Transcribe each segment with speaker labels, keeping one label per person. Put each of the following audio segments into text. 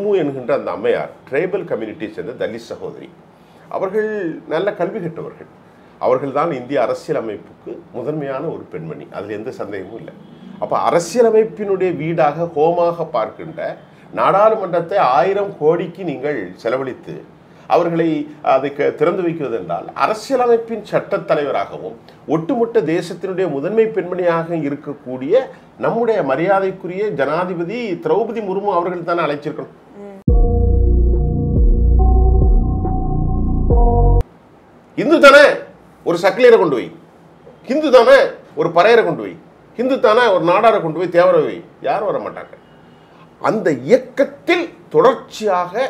Speaker 1: முர்மு என்கின்ற அந்த அம்மையார் ட்ரைபல் கம்யூனிட்டியை சேர்ந்த தலித் சகோதரி. அவர்கள் நல்ல கல்வி கற்றவர்கள். அவர்கள் தான் இந்திய அரசியலமைப்புக்கு முதன்மையான ஒரு பெண்மணி. அதில் எந்த சந்தேகமும் இல்லை. அப்போ அரசியலமைப்பினுடைய வீடாக ஹோமாக பார்க்கின்ற நாடாளுமன்றத்தை 1000 கோடிக்கு நீங்கள் செலவழித்து அவர்களை அதை திறந்து வைக்குவது என்றால் அரசியலமைப்பின் சட்டத் தலைவராகவும் ஒட்டுமொத்த தேசத்தினுடைய முதன்மை பெண்மணியாக இருக்கக்கூடிய நம்முடைய மரியாதைக்குரிய ஜனாதிபதி திரௌபதி முர்மு அவர்கள் தானே அழைச்சிருக்கணும். இந்து தானே ஒரு சக்கிலியரை கொண்டு போய், ஹிந்து தானே ஒரு பறையரை கொண்டு போய், ஹிந்து தானே ஒரு நாடாரை கொண்டு போய் தேவர வை, யாரும் வர மாட்டாங்க. அந்த இயக்கத்தில் தொடர்ச்சியாக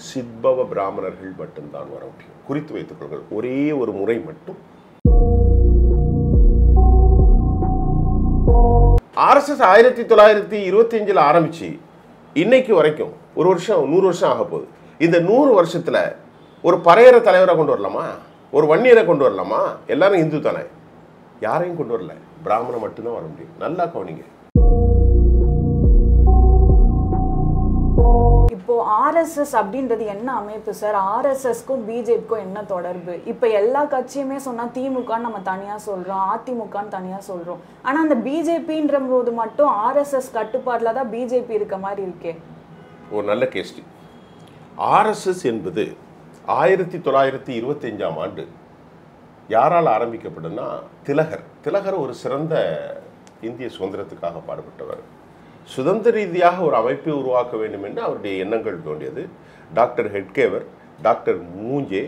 Speaker 1: சித்பவ பிராமணர்கள் மட்டும்தான் வர முடியும். குறித்து வைத்துக் கொள்ளுங்கள், ஒரே ஒரு முறை மட்டும் RSS 1925 ஆரம்பிச்சு இன்னைக்கு வரைக்கும் 1 வருஷம் 100 வருஷம் ஆக போகுது. இந்த 100 வருஷத்துல ஒரு பறையற தலைவரை கொண்டு வரலாமா, ஒரு வன்னியரை கொண்டு வரலாமா? எல்லாரும் இந்து தானே, யாரையும் கொண்டு வரல, பிராமணன் மட்டும்தான் வர முடியும். நல்லா கவனிங்க.
Speaker 2: இப்போ RSS அப்படின்றது என்ன அமைப்பு சார்? RSSக்கும் BJPக்கும் என்ன தொடர்பு? இப்போ எல்லா கட்சியுமே சொன்னா திமுக நம்ம தனியா சொல்றோம், அதிமுகன்னு தனியா சொல்றோம். ஆனா அந்த BJPன்ற போது மட்டும் RSS கட்டுப்பாட்டுல தான் BJP இருக்க மாதிரி இருக்கே.
Speaker 1: ஒரு நல்ல கேஸ்டி. RSS என்பது 1925ஆம் ஆண்டு யாரால் ஆரம்பிக்கப்படும்னா திலகர் ஒரு சிறந்த இந்திய சுதந்திரத்துக்காக பாடுபட்டவர். சுதந்திர ரீதியாக ஒரு அமைப்பை உருவாக்க வேண்டும் என்று அவருடைய எண்ணங்கள் தோன்றியது. டாக்டர் ஹெட்கேவர், டாக்டர் மூஞ்சே,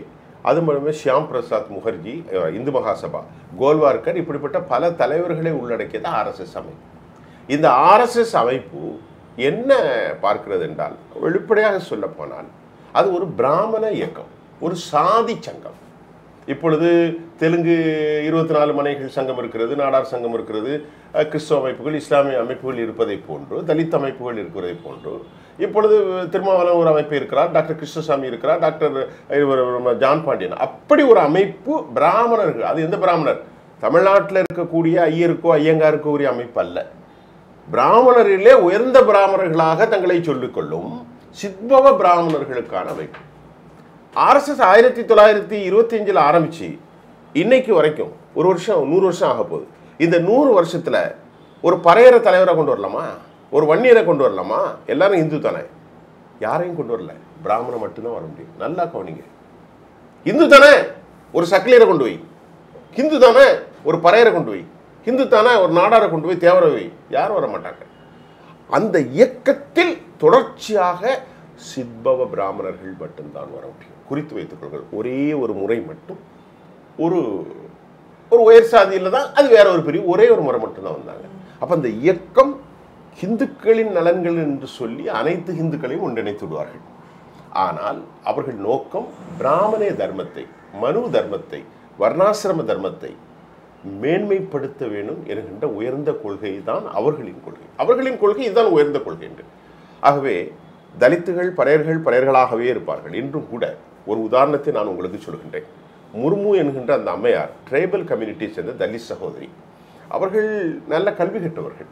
Speaker 1: அது மூலமே ஷியாம் பிரசாத் முகர்ஜி, இந்து மகாசபா, கோல்வார்கர், இப்படிப்பட்ட பல தலைவர்களை உள்ளடக்கியது RSS அமைப்பு. இந்த RSS அமைப்பு என்ன பார்க்கிறது என்றால், வெளிப்படையாக சொல்ல போனால் அது ஒரு பிராமண இயக்கம், ஒரு சாதி சங்கம். இப்பொழுது தெலுங்கு 24 மனைகள் சங்கம் இருக்கிறது, நாடார் சங்கம் இருக்கிறது, கிறிஸ்தவ அமைப்புகள், இஸ்லாமிய அமைப்புகள் இருப்பதை போன்று, தலித் அமைப்புகள் இருக்கிறதை போன்று, இப்பொழுது திருமாவளவன் ஒரு அமைப்பு இருக்கிறார், டாக்டர் கிருஷ்ணசாமி இருக்கிறார், டாக்டர் ஜான் பாண்டியன், அப்படி ஒரு அமைப்பு பிராமணர்கள். அது எந்த பிராமணர்? தமிழ்நாட்டில் இருக்கக்கூடிய ஐயருக்கோ ஐயங்காருக்கோ உரிய அமைப்பு அல்ல. பிராமணரிலே உயர்ந்த பிராமணர்களாக தங்களை சொல்லிக்கொள்ளும் சித்பவ பிராமணர்களுக்கான அமைப்பு. RSS 1925 ஆரம்பிச்சு இன்னைக்கு வரைக்கும் 1 வருஷம் 100 வருஷம் ஆக போகுது. இந்த 100 வருஷத்துல ஒரு பறையற தலைவரை கொண்டு வரலாமா, ஒரு வன்னியரை கொண்டு வரலாமா? எல்லாரும் இந்து தானே, யாரையும் கொண்டு வரல, பிராமணன் மட்டும்தான் வர முடியும். நல்லா கவனிங்க. இந்து தானே ஒரு சக்கிலியரை கொண்டு போய், ஹிந்து தானே ஒரு பறையரை கொண்டு போய், ஹிந்து தானே ஒரு நாடாரை கொண்டு போய் தேவர வை, யாரும் வர மாட்டாங்க. அந்த இயக்கத்தில் தொடர்ச்சியாக சித்பவ பிராமணர்கள் மட்டும்தான் வர முடியும். குறித்து வைத்துக் கொள்ளுங்கள், ஒரே ஒரு முறை மட்டும் ஒரு உயர் சாதியில் தான், அது வேற ஒரு பிரிவு, ஒரே ஒரு முறை மட்டும்தான் வந்தாங்க. அப்ப அந்த இயக்கம் ஹிந்துக்களின் நலன்கள் என்று சொல்லி அனைத்து ஹிந்துக்களையும் ஒன்றிணைத்து விடுவார்கள். ஆனால் அவர்கள் நோக்கம் பிராமண தர்மத்தை, மனு தர்மத்தை, வர்ணாசிரம தர்மத்தை மேன்மைப்படுத்த வேண்டும் என்கின்ற உயர்ந்த கொள்கை தான் அவர்களின் கொள்கை. அவர்களின் கொள்கை இதுதான் உயர்ந்த கொள்கை என்று. ஆகவே தலித்துகள் பறையர்களாகவே இருப்பார்கள். இன்றும் கூட ஒரு உதாரணத்தை நான் உங்களுக்கு சொல்கின்றேன். முர்மு என்கின்ற அந்த அம்மையார் ட்ரைபல் கம்யூனிட்டியை சேர்ந்த தலித் சகோதரி. அவர்கள் நல்ல கல்வி கற்றவர்கள்.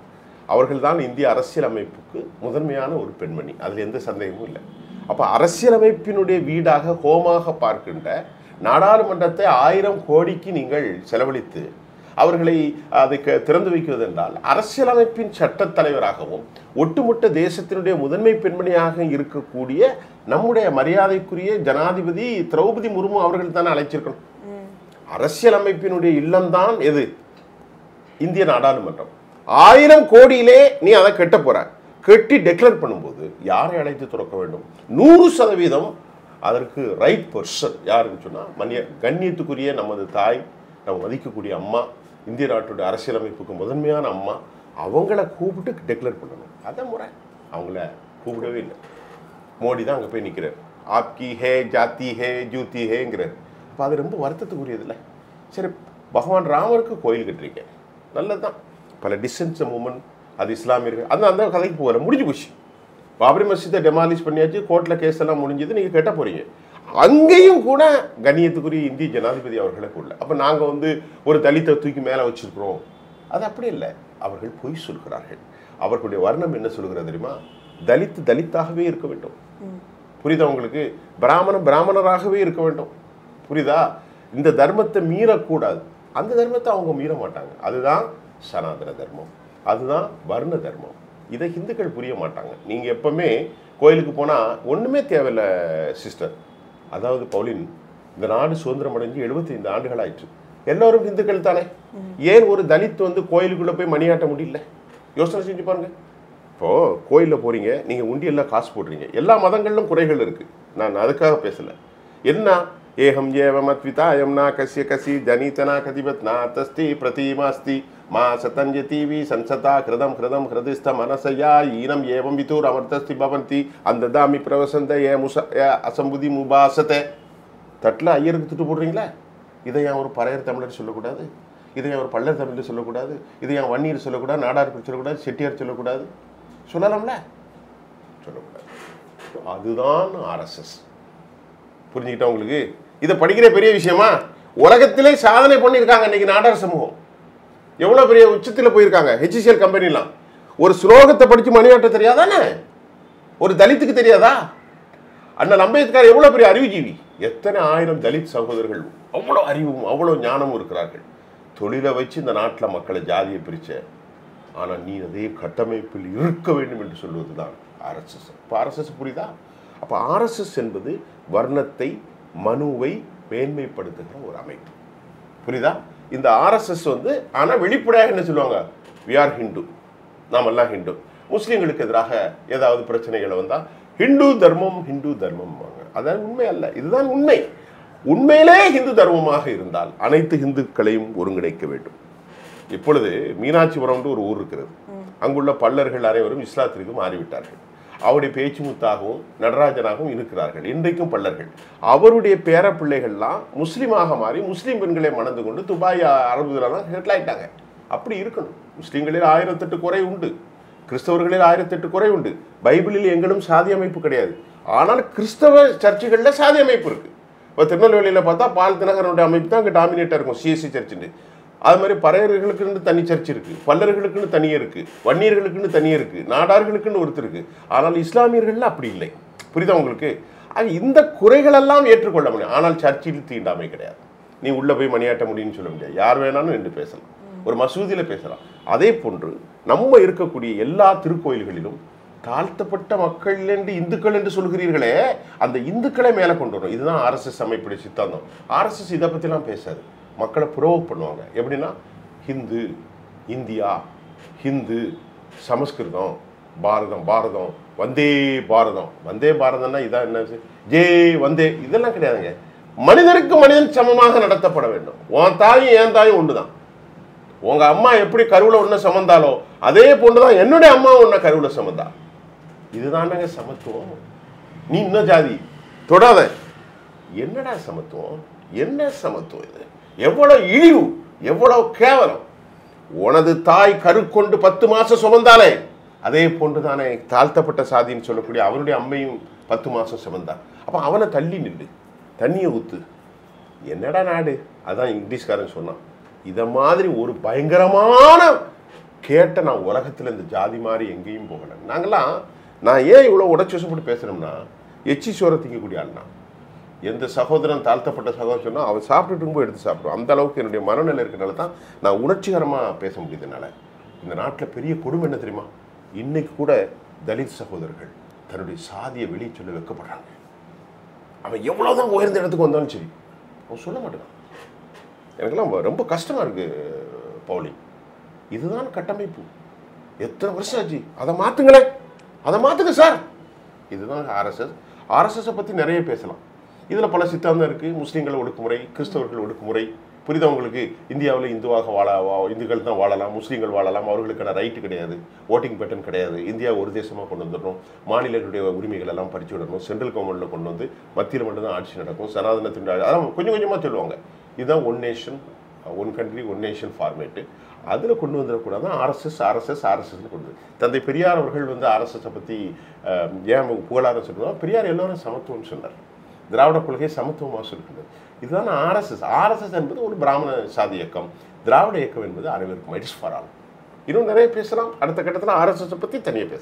Speaker 1: அவர்கள் தான் இந்திய அரசியலமைப்புக்கு முதன்மையான ஒரு பெண்மணி. அதில் எந்த சந்தேகமும் இல்லை. அப்போ அரசியலமைப்பினுடைய வீடாக ஹோமாக பார்க்கின்ற நாடாளுமன்றத்தை 1000 கோடிக்கு நீங்கள் செலவழித்து அவர்களை அதை திறந்து வைக்குவது என்றால் அரசியலமைப்பின் சட்டத் தலைவராகவும் ஒட்டுமொத்த தேசத்தினுடைய முதன்மை பெண்மணியாக இருக்கக்கூடிய நம்முடைய மரியாதைக்குரிய ஜனாதிபதி திரௌபதி முர்மு அவர்கள் தானே அழைச்சிருக்கணும். அரசியலமைப்பினுடைய இல்லம்தான் எது? இந்திய நாடாளுமன்றம். 1000 கோடியிலே நீ அதை கட்ட போற, கட்டி டெக்ளேர் பண்ணும்போது யாரை அழைத்து துறக்க வேண்டும்? 100% அதற்கு ரைட் பர்சன் யாருன்னு சொன்னா கண்ணியத்துக்குரிய நமது தாய், நம்ம மதிக்கக்கூடிய அம்மா, இந்திய நாட்டுடைய அரசியலமைப்புக்கு முதன்மையான அம்மா, அவங்கள கூப்பிட்டு டெக்ளேர் பண்ணணும். அதான் முறை. அவங்கள கூப்பிடவே இல்லை. மோடி தான் அங்கே போய் நிற்கிறார். ஆப்கி ஹே ஜாத்தி ஹே ஜூத்தி ஹேங்கிறார். அப்போ அது ரொம்ப வருத்தத்துக்குரியது இல்லை. சரி, பகவான் ராமருக்கு கோயில் கட்டுறீங்க, நல்லதுதான். பல டிஸ்டன்ஸ் மூமெண்ட், அது இஸ்லாமியர்கள், அந்த கதைக்கு போகல, முடிஞ்சு போச்சு. பாபரி மஸ்ஜிதை டெமாலிஷ் பண்ணியாச்சு, கோர்ட்டில் கேஸ் எல்லாம் முடிஞ்சது, நீங்கள் கட்ட போறீங்க. அங்கேயும் கூட கண்ணியத்துக்குரிய இந்திய ஜனாதிபதி அவர்களை கூட. அப்போ நாங்கள் ஒரு தலித்தை தூக்கி மேலே வச்சிருக்கிறோம், அது அப்படி இல்லை. அவர்கள் பொய் சொல்கிறார்கள். அவர்களுடைய வர்ணம் என்ன சொல்கிறது தெரியுமா? தலித் தலித்தாகவே இருக்க வேண்டும். புரியுதா உங்களுக்கு? பிராமணன் பிராமணராகவே இருக்க வேண்டும். புரியுதா? இந்த தர்மத்தை மீறக்கூடாது. அந்த தர்மத்தை அவங்க மீற மாட்டாங்க. அதுதான் சனாதன தர்மம், அதுதான் வர்ண தர்மம். இதை ஹிந்துக்கள் புரிய மாட்டாங்க. நீங்கள் எப்பவுமே கோயிலுக்கு போனால் ஒன்றுமே தேவையில்லை சிஸ்டர். அதாவது பவுலின், இந்த நாடு சுதந்திரம் அடைஞ்சு 75 ஆண்டுகள் ஆயிடுச்சு. எல்லோரும் இந்துக்கள் தானே. ஏன் ஒரு தலித் வந்து கோயிலுக்குள்ளே போய் மணியாட்ட முடியல? யோசனை செஞ்சு பாருங்க. இப்போது கோயிலில் போகிறீங்க, நீங்கள் உண்டியெல்லாம் காசு போடுறீங்க. எல்லா மதங்களிலும் குறைகள் இருக்குது, நான் அதுக்காக பேசலை. என்ன ஏகம் ஏவம் அத்விதாயம் நா கஸ்ய கசி ஜனிதனா கதிபத் நா தஸ்தி பிரதீமாஸ்தி மா சதஞ்சதீவி சன்சதா கிருதம் கிருதம் ஹிருதிஸ்த மனசையா ஈனம் ஏவம் விதூர் அமர்த்தஸ்தி பவந்தி அந்த தாமி பிரவசந்த ஏ முச அசம்புதி முபாசத்தை. தட்டில் ஐயருக்கு திட்டு போடுறீங்களா? இதை ஏன் ஒரு பறையர் தமிழர் சொல்லக்கூடாது? இதை ஏன் ஒரு பல்லர் தமிழர் சொல்லக்கூடாது? இதை ஏன் வன்னியர் சொல்லக்கூடாது? நாடார் சொல்லக்கூடாது? செட்டியார் சொல்லக்கூடாது? சொல்லலாம்ல? சொல்லக்கூடாது. அதுதான் ஆர்எஸ்எஸ். புரிஞ்சுக்கிட்டா உங்களுக்கு? இதை படிக்கிற பெரிய விஷயமா? உலகத்திலே சாதனை பண்ணியிருக்காங்க இன்னைக்கு நாடார் சமூகம். எவ்வளோ பெரிய உச்சத்தில் போயிருக்காங்க. ஹெச்சிஎல் கம்பெனிலாம் ஒரு ஸ்லோகத்தை படித்து மணியாட்ட தெரியாதானே? ஒரு தலித்துக்கு தெரியாதா? அண்ணல் அம்பேத்கர் எவ்வளோ பெரிய அறிவுஜீவி. எத்தனை ஆயிரம் தலித் சகோதரர்கள் அவ்வளோ அறிவும் அவ்வளோ ஞானமும் இருக்கிறார்கள். தொழிலை வச்சு இந்த நாட்டில் மக்களை ஜாதியை பிரிச்ச. ஆனால் நீ அதே கட்டமைப்பில் இருக்க வேண்டும் என்று சொல்வது தான் ஆர்எஸ்எஸ். இப்போ ஆர்எஸ்எஸ் புரியுதா? அப்போ ஆர்எஸ்எஸ் என்பது வர்ணத்தை மனுவை மேன்மைப்படுத்துகிற ஒரு அமைப்பு. புரியுதா? இந்த ஆர்எஸ்எஸ் வந்து ஆனால் வெளிப்படையாக என்ன சொல்லுவாங்க? வி ஆர் ஹிந்து, நாமெல்லாம் ஹிந்து. முஸ்லீம்களுக்கு எதிராக ஏதாவது பிரச்சனைகளை வந்தால் ஹிந்து தர்மம் வாங்க. அதான் உண்மை அல்ல. இதுதான் உண்மை. உண்மையிலே ஹிந்து தர்மமாக இருந்தால் அனைத்து ஹிந்துக்களையும் ஒருங்கிணைக்க வேண்டும். இப்பொழுது மீனாட்சிபுரம் ஒரு ஊர் இருக்கிறது. அங்குள்ள பல்லர்கள் அனைவரும் இஸ்லாத்திற்கு மாறிவிட்டார்கள். அவருடைய பேச்சு முத்தாகவும் நடராஜனாகவும் இருக்கிறார்கள் இன்றைக்கும் பல்லர்கள். அவருடைய பேர பிள்ளைகள்லாம் முஸ்லீமாக மாறி முஸ்லீம் பெண்களை மணந்து கொண்டு துபாய் அரபுலாம் செட்டில் ஆயிட்டாங்க. அப்படி இருக்கணும். முஸ்லீம்களில் 1008 குறை உண்டு, கிறிஸ்தவர்களில் 1008 குறை உண்டு. பைபிளில் எங்களும் சாதி அமைப்பு கிடையாது. ஆனால் கிறிஸ்தவ சர்ச்சுகளில் சாதி அமைப்பு இருக்கு. இப்போ திருநெல்வேலியில் பார்த்தா பால் தினகரனுடைய அமைப்பு தான் அங்கே டாமினேட்டாக இருக்கும், சிஎஸ்சி சர்ச்சுன்னு. அது மாதிரி பறையர்களுக்குன்னு தனி சர்ச் இருக்கு, பல்லர்களுக்குன்னு தனியே இருக்கு, வன்னியர்களுக்குன்னு தனியே இருக்கு, நாடார்களுக்குன்னு ஒருத்தர் இருக்கு. ஆனால் இஸ்லாமியர்கள் அப்படி இல்லை. புரியுதா உங்களுக்கு? இந்த குறைகளெல்லாம் ஏற்றுக்கொள்ள முடியும். ஆனால் சர்ச்சில் தீண்டாமை கிடையாது. நீ உள்ள போய் மணியாட்ட முடியும்னு சொல்ல முடியாது. யார் வேணாலும் நின்று பேசலாம், ஒரு மசூதியில பேசலாம். அதே போன்று நம்ம இருக்கக்கூடிய எல்லா திருக்கோயில்களிலும் தாழ்த்தப்பட்ட மக்கள் என்று இந்துக்கள் என்று சொல்கிறீர்களே, அந்த இந்துக்களை மேலே கொண்டு வரும். இதுதான் ஆர்எஸ்எஸ் அமைப்புடைய சித்தாந்தம். ஆர்எஸ்எஸ் இதை பற்றிலாம் பேசாது. மக்களை புரோவோக் பண்ணுவாங்க. எப்படின்னா ஹிந்து, இந்தியா, ஹிந்து, சமஸ்கிருதம், பாரதம், பாரதம், வந்தே பாரதம். வந்தே பாரதம்னா இதான் என்ன? ஜே வந்தே இதெல்லாம் கிடையாதுங்க. மனிதனுக்கு மனிதன் சமமாக நடத்தப்பட வேண்டும். உன் தாயும் என் தாயும் ஒன்றுதான். உங்க அம்மா எப்படி கருவில் ஒன்று சமந்தாலோ அதே போன்றுதான் என்னுடைய அம்மா ஒன்ன கருவில் சமந்தா. இதுதானங்க சமத்துவம். நீ இன்னும் ஜாதி தொடாத. என்னடா சமத்துவம்? என்ன சமத்துவம் இது? எவ்வளவு இழிவு, எவ்வளவு கேவலம். உனது தாய் கரு கொண்டு 10 மாசம் சுமந்தாலே அதே போன்றுதானே தாழ்த்தப்பட்ட சாதின்னு சொல்லக்கூடிய அவருடைய அம்மையும் 10 மாசம் சுமந்தா. அப்ப அவனை தள்ளி நின்று தண்ணியை ஊத்து. என்னடா நாடு? அதான் இங்கிலீஷ்காரன் சொன்னான். இத மாதிரி ஒரு பயங்கரமான கேட்ட நான் உலகத்தில் இந்த ஜாதி மாதிரி எங்கேயும் போகல. நாங்கெல்லாம் நான் ஏன் இவ்வளோ உடச்சோசப்பட்டு பேசுகிறோம்னா, எச்சி சோரை திங்கக்கூடிய ஆள்னா. எந்த சகோதரன் தாழ்த்தப்பட்ட சகோதரன் சொன்னால் அவன் சாப்பிட்டுட்டு இருக்கும்போது எடுத்து சாப்பிடுவோம். அந்த அளவுக்கு என்னுடைய மனநிலை இருக்கிறனால தான் நான் உணர்ச்சிகரமாக பேச முடியுதுனால. இந்த நாட்டில் பெரிய கொடுமை என்ன தெரியுமா? இன்னைக்கு கூட தலித் சகோதரர்கள் தன்னுடைய சாதியை வெளியே சொல்ல வைக்கப்படுறாங்க. அவன் எவ்வளோதான் உயர்ந்த இடத்துக்கு வந்தாலும் சரி அவன் சொல்ல மாட்டேங்கான். எனக்கெல்லாம் ரொம்ப கஷ்டமாக இருக்குது பவுலி. இதுதான் கட்டமைப்பு. எத்தனை வருஷம் ஆச்சு? அதை மாற்றுங்களேன், அதை மாற்றுங்க சார். இதுதான் ஆர்எஸ்எஸ். ஆர்எஸ்எஸை பற்றி நிறைய பேசலாம். இதில் பல சித்தாந்தம் இருக்குது. முஸ்லீம்கள் ஒடுக்குமுறை, கிறிஸ்தவர்கள் ஒடுக்குமுறை. புரியுதா உங்களுக்கு? இந்தியாவில் இந்துவாக இந்துக்கள் தான் வாழலாம், முஸ்லீம்கள் வாழலாம், அவர்களுக்கான ரைட்டு கிடையாது, ஓட்டிங் பேட்டர்ன் கிடையாது. இந்தியா ஒரு தேசமாக கொண்டு வந்துடணும், மாநிலங்களுடைய உரிமைகள் எல்லாம் பறிச்சு விடணும், சென்ட்ரல் கவர்மெண்ட்டில் கொண்டு வந்து மத்தியில் மட்டும்தான் ஆட்சி நடக்கும், சனாதனத்தின் அதெல்லாம் கொஞ்சம் கொஞ்சமாக சொல்லுவாங்க. இதுதான் one nation, one country, one nation format. அதில் கொண்டு வந்துடக்கூடாது. ஆர்எஸ்எஸ்ன்னு கொண்டு தந்தை பெரியார் அவர்கள் வந்து ஆர்எஸ்எஸை பற்றி ஏன் புகழாரம் சொல்லுவாங்க? பெரியார் எல்லோரும் சமத்துவம்னு சொன்னார். திராவிட கொள்கை சமத்துவமாக சொல்கிறது. இதுதான் ஆர்எஸ்எஸ். ஆர்எஸ்எஸ் என்பது ஒரு பிராமண சாதி இயக்கம். திராவிட இயக்கம் என்பது அனைவருக்கும். It's for all. இன்னும் நிறைய பேசலாம். அடுத்த கட்டத்தில் ஆர்எஸ்எஸை பற்றி தனியாக பேசலாம்.